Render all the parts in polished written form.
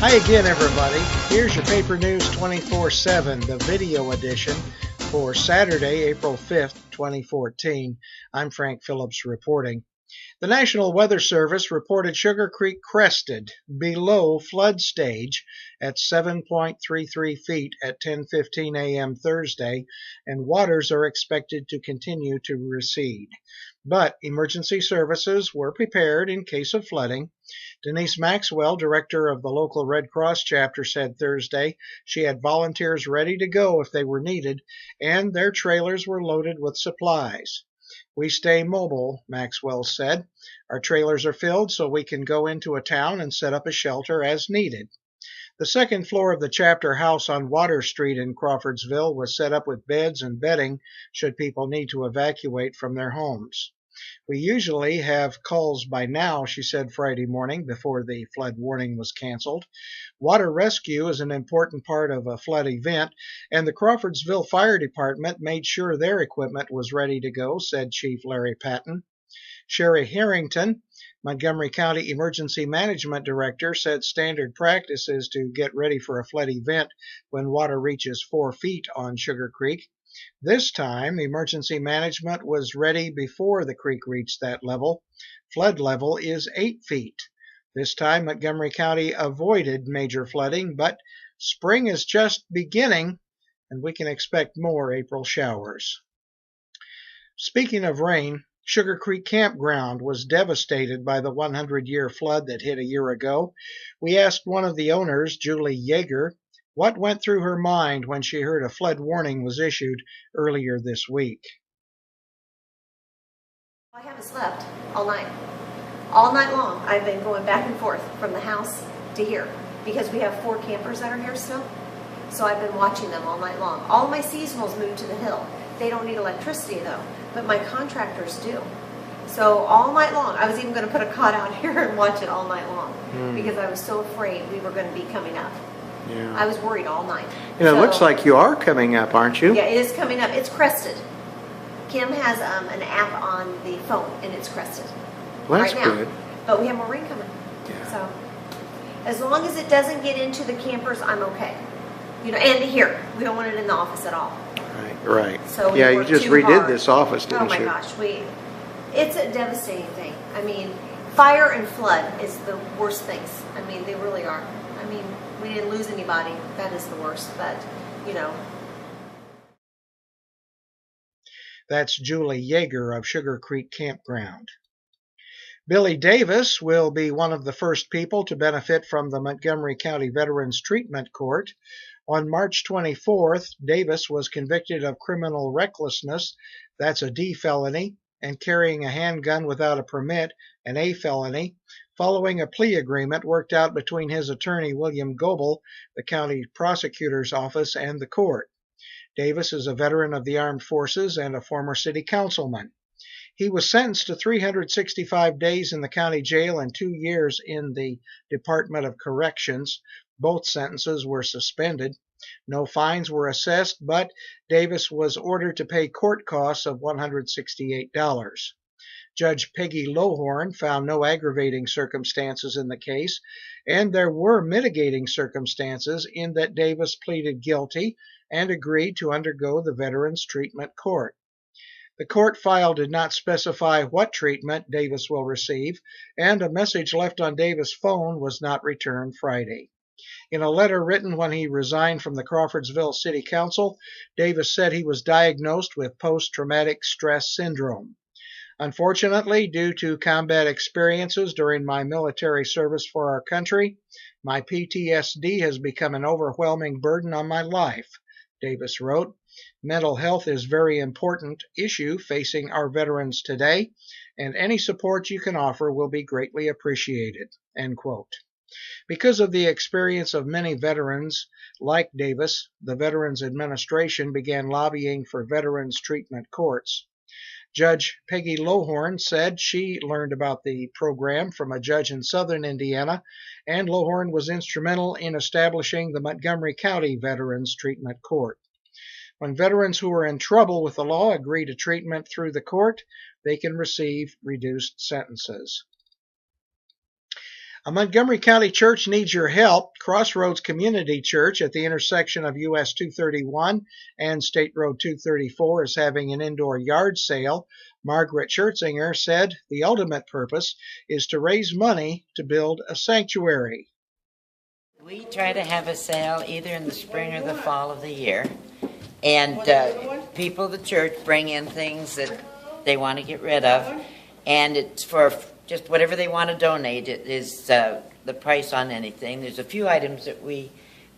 Hi again, everybody. Here's your Paper News 24/7, the video edition for Saturday, April 5th, 2014. I'm Frank Phillips reporting. The National Weather Service reported Sugar Creek crested below flood stage at 7.33 feet at 10:15 a.m. Thursday, and waters are expected to continue to recede. But emergency services were prepared in case of flooding. Denise Maxwell, director of the local Red Cross chapter, said Thursday she had volunteers ready to go if they were needed, and their trailers were loaded with supplies. We stay mobile, Maxwell said. Our trailers are filled so we can go into a town and set up a shelter as needed. The second floor of the chapter house on Water Street in Crawfordsville was set up with beds and bedding should people need to evacuate from their homes. We usually have calls by now, she said Friday morning before the flood warning was canceled. Water rescue is an important part of a flood event, and the Crawfordsville Fire Department made sure their equipment was ready to go, said Chief Larry Patton. Sherry Harrington, Montgomery County Emergency Management Director, said standard practice is to get ready for a flood event when water reaches 4 feet on Sugar Creek. This time, emergency management was ready before the creek reached that level. Flood level is 8 feet. This time, Montgomery County avoided major flooding, but spring is just beginning, and we can expect more April showers. Speaking of rain, Sugar Creek Campground was devastated by the 100-year flood that hit a year ago. We asked one of the owners, Julie Yeager, what went through her mind when she heard a flood warning was issued earlier this week. I haven't slept all night. All night long, I've been going back and forth from the house to here because we have 4 campers that are here still. So I've been watching them all night long. All my seasonals moved to the hill. They don't need electricity though, but my contractors do. So all night long, I was even going to put a cot out here and watch it all night long because I was so afraid we were going to be coming up. Yeah. I was worried all night. It looks like you are coming up, aren't you? Yeah, it is coming up. It's crested. Kim has an app on the phone, and it's crested. Well, that's right now. good. But we have more rain coming. Yeah. So as long as it doesn't get into the campers, I'm okay. You know, and here, we don't want it in the office at all. Right. So yeah, you just redid this office, didn't you? Oh my gosh, it's a devastating thing. I mean, fire and flood is the worst things. I mean, they really are. I mean, we didn't lose anybody. That is the worst, but, you know. That's Julie Yeager of Sugar Creek Campground. Billy Davis will be one of the first people to benefit from the Montgomery County Veterans Treatment Court. On March 24th, Davis was convicted of criminal recklessness, that's a D felony, and carrying a handgun without a permit, an A felony, following a plea agreement worked out between his attorney, William Goebel, the county prosecutor's office, and the court. Davis is a veteran of the armed forces and a former city councilman. He was sentenced to 365 days in the county jail and 2 years in the Department of Corrections. Both sentences were suspended. No fines were assessed, but Davis was ordered to pay court costs of $168. Judge Peggy Lohorn found no aggravating circumstances in the case, and there were mitigating circumstances in that Davis pleaded guilty and agreed to undergo the Veterans Treatment Court. The court file did not specify what treatment Davis will receive, and a message left on Davis' phone was not returned Friday. In a letter written when he resigned from the Crawfordsville City Council, Davis said he was diagnosed with post-traumatic stress syndrome. Unfortunately, due to combat experiences during my military service for our country, my PTSD has become an overwhelming burden on my life, Davis wrote. Mental health is a very important issue facing our veterans today, and any support you can offer will be greatly appreciated, end quote. Because of the experience of many veterans like Davis, the Veterans Administration began lobbying for veterans treatment courts. Judge Peggy Lohorn said she learned about the program from a judge in southern Indiana, and Lohorn was instrumental in establishing the Montgomery County Veterans Treatment Court. When veterans who are in trouble with the law agree to treatment through the court, they can receive reduced sentences. A Montgomery County church needs your help. Crossroads Community Church at the intersection of US 231 and State Road 234 is having an indoor yard sale. Margaret Schertzinger said the ultimate purpose is to raise money to build a sanctuary. We try to have a sale either in the spring or the fall of the year. And people of the church bring in things that they want to get rid of. And it's for just whatever they want to donate. It is the price on anything. There's a few items that we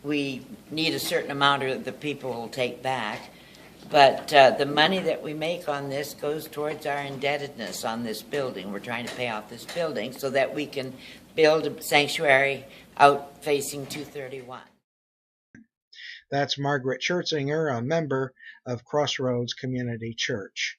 need a certain amount or the people will take back. But the money that we make on this goes towards our indebtedness on this building. We're trying to pay off this building so that we can build a sanctuary out facing 231. That's Margaret Schertzinger, a member of Crossroads Community Church.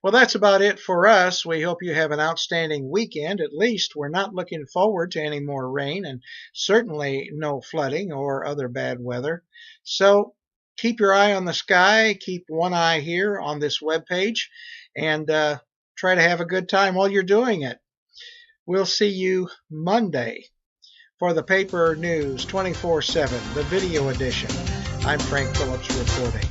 Well, that's about it for us. We hope you have an outstanding weekend. At least we're not looking forward to any more rain and certainly no flooding or other bad weather. So keep your eye on the sky, keep one eye here on this webpage, and try to have a good time while you're doing it. We'll see you Monday for the Paper News 24/7, the video edition. I'm Frank Phillips reporting.